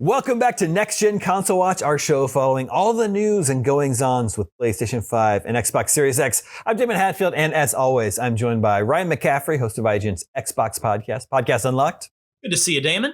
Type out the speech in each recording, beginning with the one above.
Welcome back to Next Gen Console Watch, our show following all the news and goings-ons with PlayStation 5 and Xbox Series X. I'm Daemon Hatfield, and as always, I'm joined by Ryan McCaffrey, host of IGN's Xbox Podcast Unlocked. Good to see you, Damon.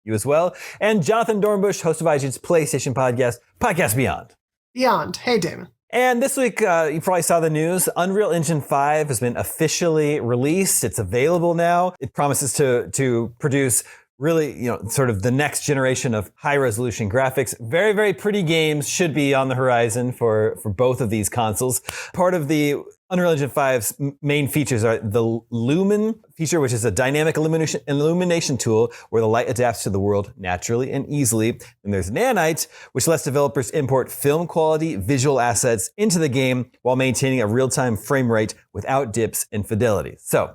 You as well. And Jonathon Dornbush, host of IGN's PlayStation Podcast Beyond. Beyond. Hey, Damon. And this week, you probably saw the news. Unreal Engine 5 has been officially released. It's available now. It promises to produce really, sort of the next generation of high-resolution graphics. Very, very pretty games should be on the horizon for both of these consoles. Part of the Unreal Engine 5's main features are the Lumen feature, which is a dynamic illumination tool where the light adapts to the world naturally and easily. And there's Nanite, which lets developers import film-quality visual assets into the game while maintaining a real-time frame rate without dips in fidelity. So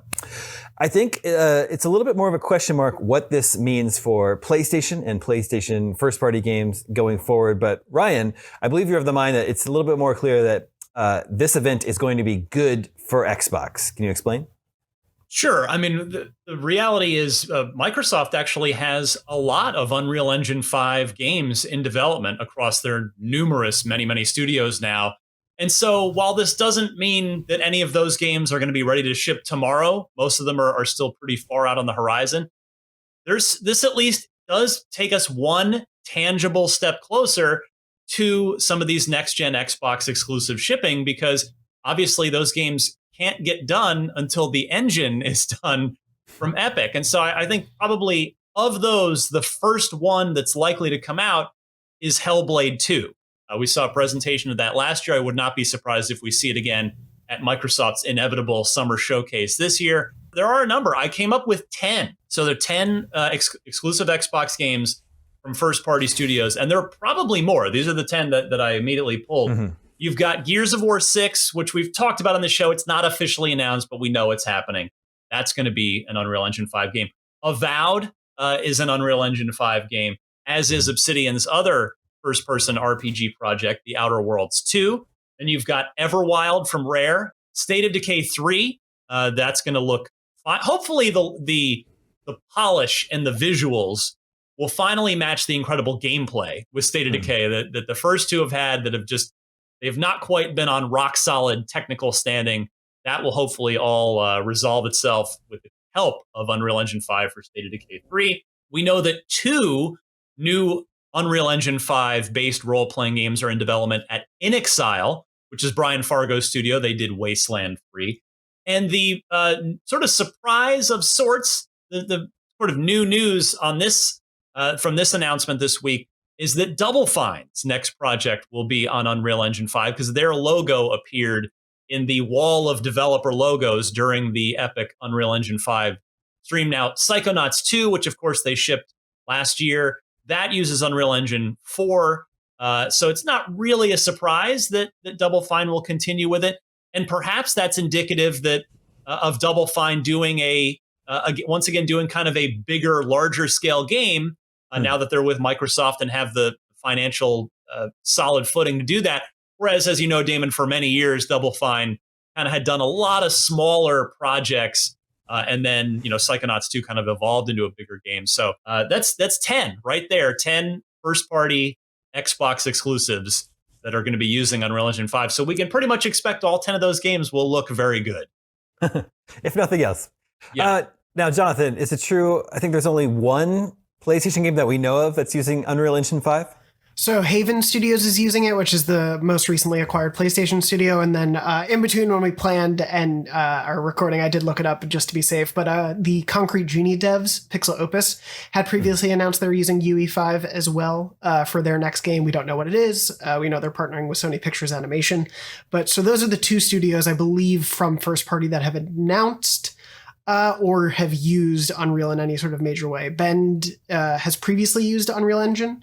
I think it's a little bit more of a question mark what this means for PlayStation and PlayStation first-party games going forward. But Ryan, I believe you're of the mind that it's a little bit more clear that this event is going to be good for Xbox. Can you explain? Sure. I mean, the reality is Microsoft actually has a lot of Unreal Engine 5 games in development across their numerous, many studios now. And so while this doesn't mean that any of those games are going to be ready to ship tomorrow, most of them are still pretty far out on the horizon. This at least does take us one tangible step closer to some of these next-gen Xbox exclusive shipping, because obviously those games can't get done until the engine is done from Epic. And so I think probably of those, the first one that's likely to come out is Hellblade II. We saw a presentation of that last year. I would not be surprised if we see it again at Microsoft's inevitable summer showcase this year. There are a number. I came up with 10. So there are 10 exclusive Xbox games from first-party studios, and there are probably more. These are the 10 that I immediately pulled. Mm-hmm. You've got Gears of War 6, which we've talked about on the show. It's not officially announced, but we know it's happening. That's going to be an Unreal Engine 5 game. Avowed is an Unreal Engine 5 game, as is Obsidian's other first-person RPG project, The Outer Worlds 2. Then you've got Everwild from Rare, State of Decay 3. That's going to look fine. Hopefully the polish and the visuals will finally match the incredible gameplay with State of Decay that the first two have had, that they've not quite been on rock solid technical standing. That will hopefully all resolve itself with the help of Unreal Engine 5 for State of Decay 3. We know that 2 new Unreal Engine 5 based role-playing games are in development at inXile, which is Brian Fargo's studio. They did Wasteland 3. And the sort of surprise of sorts, the sort of new news on this from this announcement this week is that Double Fine's next project will be on Unreal Engine 5 because their logo appeared in the wall of developer logos during the Epic Unreal Engine 5 stream. Now, Psychonauts 2, which of course they shipped last year, that uses Unreal Engine 4. So it's not really a surprise that Double Fine will continue with it. And perhaps that's indicative that of Double Fine doing once again doing kind of a bigger, larger scale game now that they're with Microsoft and have the financial solid footing to do that. Whereas, as you know, Damon, for many years, Double Fine kind of had done a lot of smaller projects. And then, Psychonauts 2 kind of evolved into a bigger game. So that's 10 right there, 10 first-party Xbox exclusives that are going to be using Unreal Engine 5. So we can pretty much expect all 10 of those games will look very good. If nothing else. Yeah. Now, Jonathan, is it true? I think there's only one PlayStation game that we know of that's using Unreal Engine 5? So Haven Studios is using it, which is the most recently acquired PlayStation studio. And then in between when we planned and our recording, I did look it up just to be safe. But the Concrete Genie devs, Pixel Opus, had previously announced they're using UE5 as well for their next game. We don't know what it is. We know they're partnering with Sony Pictures Animation. But so those are the two studios, I believe, from first party that have announced or have used Unreal in any sort of major way. Bend has previously used Unreal Engine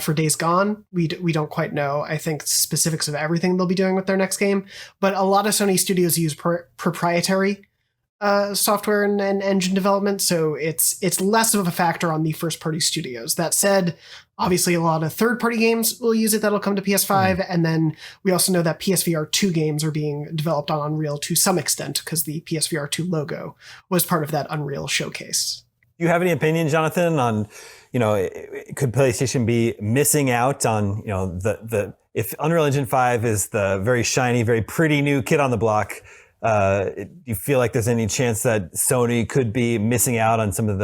for Days Gone. We don't quite know, I think, specifics of everything they'll be doing with their next game. But a lot of Sony studios use proprietary software and engine development, so it's less of a factor on the first-party studios. That said, obviously a lot of third-party games will use it that'll come to PS5, and then we also know that PSVR 2 games are being developed on Unreal to some extent because the PSVR 2 logo was part of that Unreal showcase. you have any opinion, Jonathan, on, could PlayStation be missing out on, if Unreal Engine 5 is the very shiny, very pretty new kid on the block, do you feel like there's any chance that Sony could be missing out on some of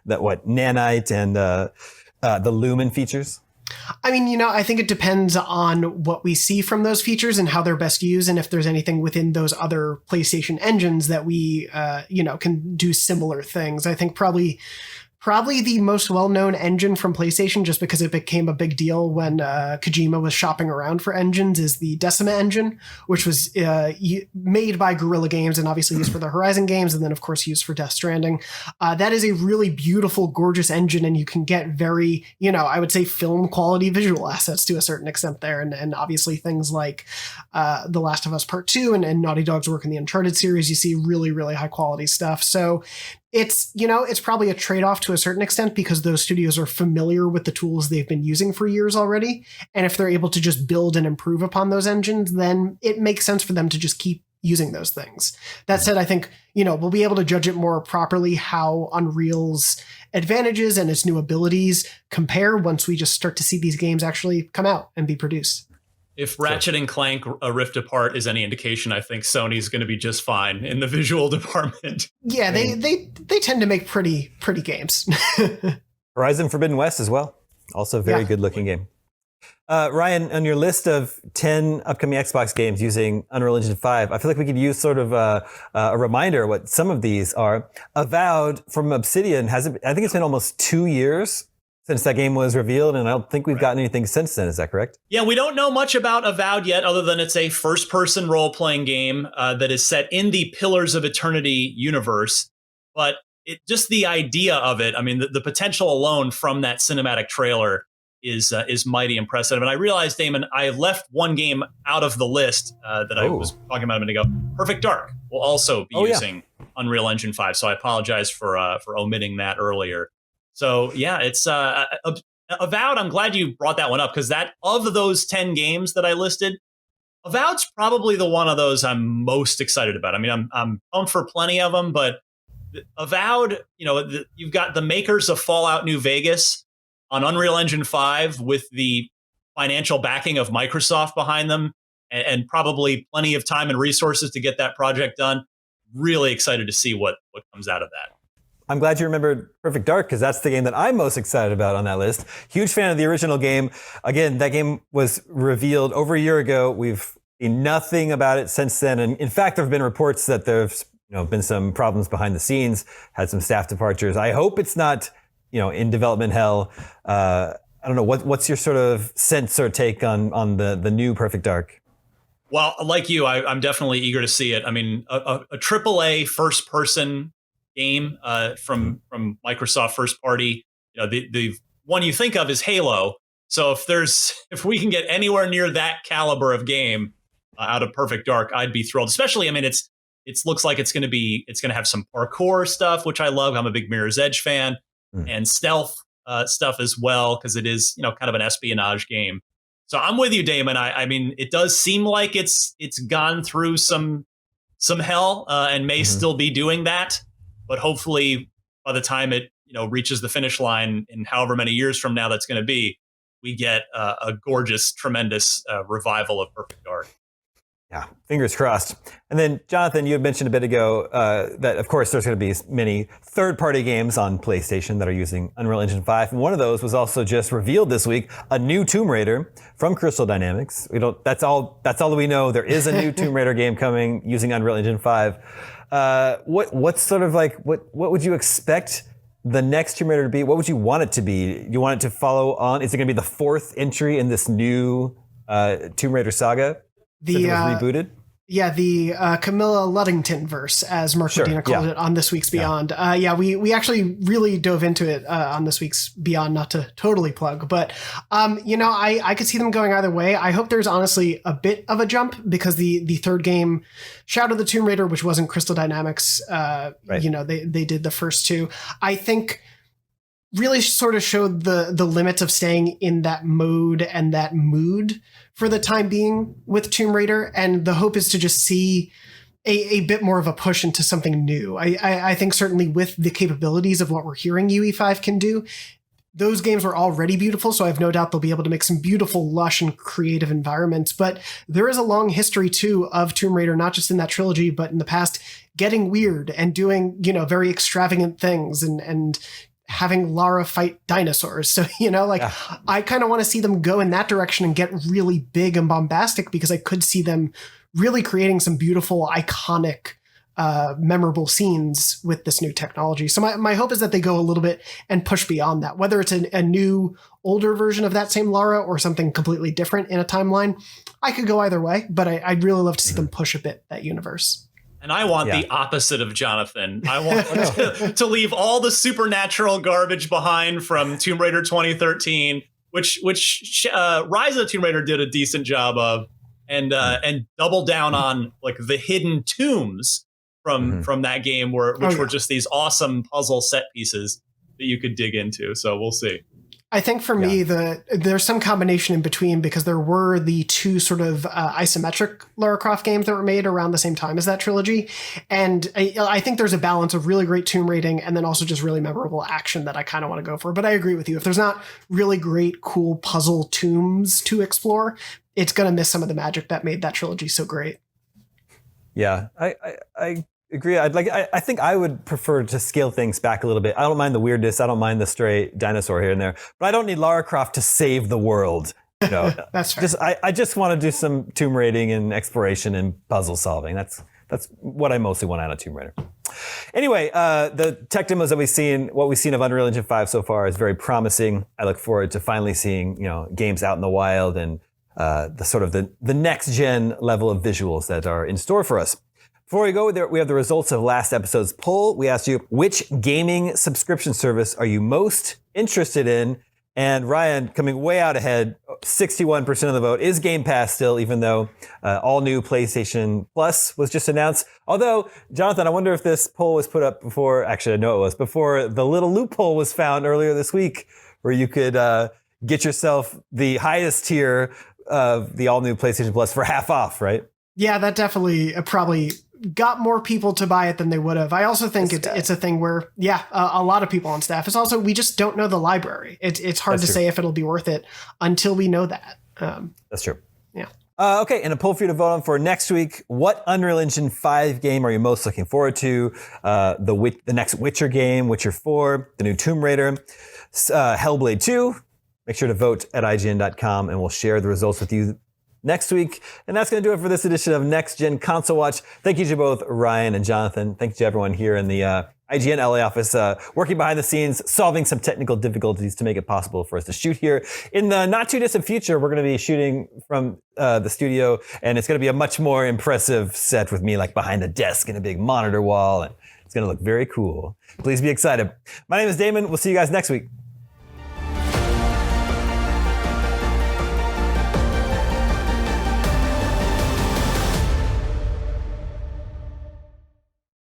Nanite and the Lumen features? I mean, I think it depends on what we see from those features and how they're best used, and if there's anything within those other PlayStation engines that we, can do similar things. I think probably the most well-known engine from PlayStation, just because it became a big deal when Kojima was shopping around for engines, is the Decima engine, which was made by Guerrilla Games and obviously used for the Horizon games, and then of course used for Death Stranding. That is a really beautiful, gorgeous engine, and you can get very, I would say film quality visual assets to a certain extent there, and obviously things like The Last of Us Part 2 and Naughty Dog's work in the Uncharted series, you see really, really high quality stuff. So it's probably a trade-off to a certain extent because those studios are familiar with the tools they've been using for years already. And if they're able to just build and improve upon those engines, then it makes sense for them to just keep using those things. That said, I think, we'll be able to judge it more properly how Unreal's advantages and its new abilities compare once we just start to see these games actually come out and be produced. If Ratchet and Clank A Rift Apart is any indication, I think Sony's going to be just fine in the visual department. Yeah, they tend to make pretty games. Horizon Forbidden West as well. Also a very good looking game. Ryan, on your list of 10 upcoming Xbox games using Unreal Engine 5, I feel like we could use sort of a reminder what some of these are. Avowed from Obsidian, I think it's been almost 2 years since that game was revealed, and I don't think we've gotten anything since then. Is that correct? Yeah, we don't know much about Avowed yet, other than it's a first-person role-playing game that is set in the Pillars of Eternity universe. But just the idea of it, I mean, the potential alone from that cinematic trailer is mighty impressive. And I realized, Damon, I left one game out of the list that I was talking about a minute ago. Perfect Dark will also be using Unreal Engine 5, so I apologize for omitting that earlier. So yeah, it's Avowed. I'm glad you brought that one up because that of those 10 games that I listed, Avowed's probably the one of those I'm most excited about. I mean, I'm pumped for plenty of them, but Avowed, you've got the makers of Fallout New Vegas on Unreal Engine 5 with the financial backing of Microsoft behind them, and probably plenty of time and resources to get that project done. Really excited to see what comes out of that. I'm glad you remembered Perfect Dark because that's the game that I'm most excited about on that list. Huge fan of the original game. Again, that game was revealed over a year ago. We've seen nothing about it since then. And in fact, there have been reports that there's been some problems behind the scenes, had some staff departures. I hope it's not, in development hell. I don't know. What's your sort of sense or take on the new Perfect Dark? Well, like you, I'm definitely eager to see it. I mean, a AAA first-person game from Microsoft first party. The one you think of is Halo. So if we can get anywhere near that caliber of game out of Perfect Dark, I'd be thrilled. Especially, I mean, it looks like it's going to have some parkour stuff, which I love. I'm a big Mirror's Edge fan, and stealth stuff as well because it is kind of an espionage game. So I'm with you, Damon. I mean, it does seem like it's gone through some hell and may still be doing that. But hopefully, by the time it reaches the finish line in however many years from now that's going to be, we get a gorgeous, tremendous revival of Perfect Dark. Yeah, fingers crossed. And then, Jonathan, you had mentioned a bit ago that, of course, there's going to be many third-party games on PlayStation that are using Unreal Engine 5. And one of those was also just revealed this week, a new Tomb Raider from Crystal Dynamics. That's all that we know. There is a new Tomb Raider game coming using Unreal Engine 5. What's sort of like what would you expect the next Tomb Raider to be? What would you want it to be? You want it to follow on? Is it going to be the fourth entry in this new Tomb Raider saga? Since it was rebooted? Yeah, the Camilla Luddington verse, as Mark Medina called it on This Week's Beyond. We actually really dove into it on This Week's Beyond, not to totally plug, but I could see them going either way. I hope there's honestly a bit of a jump because the third game, Shadow of the Tomb Raider, which wasn't Crystal Dynamics, they did the first two. I think really sort of showed the limits of staying in that mode and that mood for the time being with Tomb Raider. And the hope is to just see a bit more of a push into something new. I think certainly with the capabilities of what we're hearing UE5 can do, those games were already beautiful, so I have no doubt they'll be able to make some beautiful, lush, and creative environments. But there is a long history, too, of Tomb Raider, not just in that trilogy, but in the past, getting weird and doing, very extravagant things and having Lara fight dinosaurs. So, I kind of want to see them go in that direction and get really big and bombastic, because I could see them really creating some beautiful, iconic, memorable scenes with this new technology. So my hope is that they go a little bit and push beyond that, whether it's a new, older version of that same Lara or something completely different in a timeline. I could go either way, but I'd really love to see them push a bit that universe. And I want the opposite of Jonathan. I want to leave all the supernatural garbage behind from Tomb Raider 2013, which Rise of the Tomb Raider did a decent job of, and double down on like the hidden tombs from that game, which were just these awesome puzzle set pieces that you could dig into. So we'll see. I think for me, there's some combination in between, because there were the two sort of isometric Lara Croft games that were made around the same time as that trilogy. And I think there's a balance of really great tomb raiding and then also just really memorable action that I kind of want to go for. But I agree with you. If there's not really great, cool puzzle tombs to explore, it's going to miss some of the magic that made that trilogy so great. Yeah, I agree. I think I would prefer to scale things back a little bit. I don't mind the weirdness. I don't mind the stray dinosaur here and there, but I don't need Lara Croft to save the world. That's fair. I just want to do some tomb raiding and exploration and puzzle solving. That's what I mostly want out of Tomb Raider. Anyway, the tech demos that what we've seen of Unreal Engine 5 so far is very promising. I look forward to finally seeing games out in the wild and the sort of the next gen level of visuals that are in store for us. Before we go there, we have the results of last episode's poll. We asked you, which gaming subscription service are you most interested in? And Ryan, coming way out ahead, 61% of the vote is Game Pass still, even though all new PlayStation Plus was just announced. Although, Jonathan, I wonder if this poll was put up before, actually I know it was, before the little loophole was found earlier this week, where you could get yourself the highest tier of the all new PlayStation Plus for half off, right? Yeah, that definitely probably got more people to buy it than they would have. I also think it's a thing where, a lot of people on staff. It's also, we just don't know the library. It's hard to say if it'll be worth it until we know that. That's true. Yeah. Okay, and a poll for you to vote on for next week. What Unreal Engine 5 game are you most looking forward to? The next Witcher game, Witcher 4, the new Tomb Raider, Hellblade 2. Make sure to vote at IGN.com, and we'll share the results with you next week. And that's going to do it for this edition of Next Gen Console Watch. Thank you to both Ryan and Jonathan. Thank you to everyone here in the IGN LA office, working behind the scenes, solving some technical difficulties to make it possible for us to shoot here. In the not too distant future, we're going to be shooting from the studio, and it's going to be a much more impressive set with me like behind a desk and a big monitor wall, and it's going to look very cool. Please be excited. My name is Damon. We'll see you guys next week.